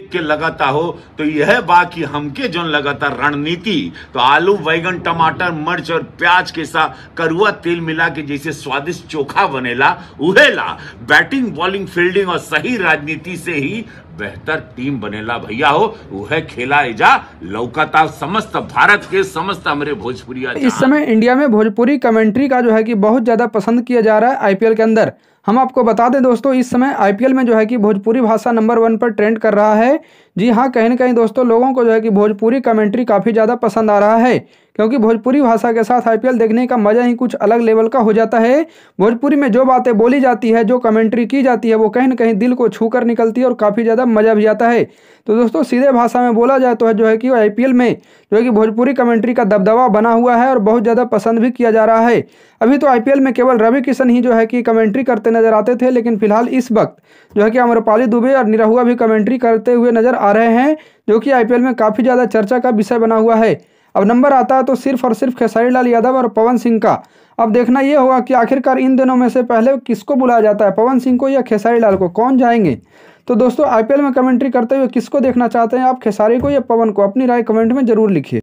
देख के लगाता हो तो यह बा कि हमके जोन लगाता रणनीति तो आलू बैगन टमाटर मिर्च और प्याज के साथ करुआ तेल मिला के जैसे स्वादिष्ट चोखा बनेला उहेला। बैटिंग बॉलिंग फील्डिंग और सही राजनीति से ही बेहतर टीम बनेला भैया हो। वह खेला एजा लौकता समस्त भारत के समस्त हमरे भोजपुरिया। इस समय इंडिया में भोजपुरी कमेंट्री का जो है कि बहुत ज़्यादा पसंद किया जा रहा है आईपीएल के अंदर। हम आपको बता दें दोस्तों, इस समय आईपीएल में जो है कि भोजपुरी भाषा नंबर 1 पर ट्रेंड कर रहा है। जी हाँ, कहीं ना कहीं दोस्तों लोगों को जो है कि भोजपुरी कमेंट्री काफ़ी ज़्यादा पसंद आ रहा है, क्योंकि भोजपुरी भाषा के साथ आईपीएल देखने का मज़ा ही कुछ अलग लेवल का हो जाता है। भोजपुरी में जो बातें बोली जाती है, जो कमेंट्री की जाती है, वो कहीं ना कहीं दिल को छू कर निकलती है और काफ़ी ज़्यादा मज़ा भी आता है। तो दोस्तों सीधे भाषा में बोला जाए तो जो है कि आईपीएल में जो है कि भोजपुरी कमेंट्री का दबदबा बना हुआ है और बहुत ज़्यादा पसंद भी किया जा रहा है। अभी तो आईपीएल में केवल रवि किशन ही जो है कि कमेंट्री करते नजर आते थे, लेकिन फिलहाल इस वक्त जो है कि अमरपाली दुबे और निरहुआ भी कमेंट्री करते हुए नजर आ रहे हैं, जो कि आईपीएल में काफ़ी ज़्यादा चर्चा का विषय बना हुआ है। अब नंबर आता है तो सिर्फ और सिर्फ खेसारी लाल यादव और पवन सिंह का। अब देखना यह होगा कि आखिरकार इन दोनों में से पहले किसको बुलाया जाता है, पवन सिंह को या खेसारी लाल को, कौन जाएंगे। तो दोस्तों आईपीएल में कमेंट्री करते हुए किसको देखना चाहते हैं आप, खेसारी को या पवन को? अपनी राय कमेंट में जरूर लिखिए।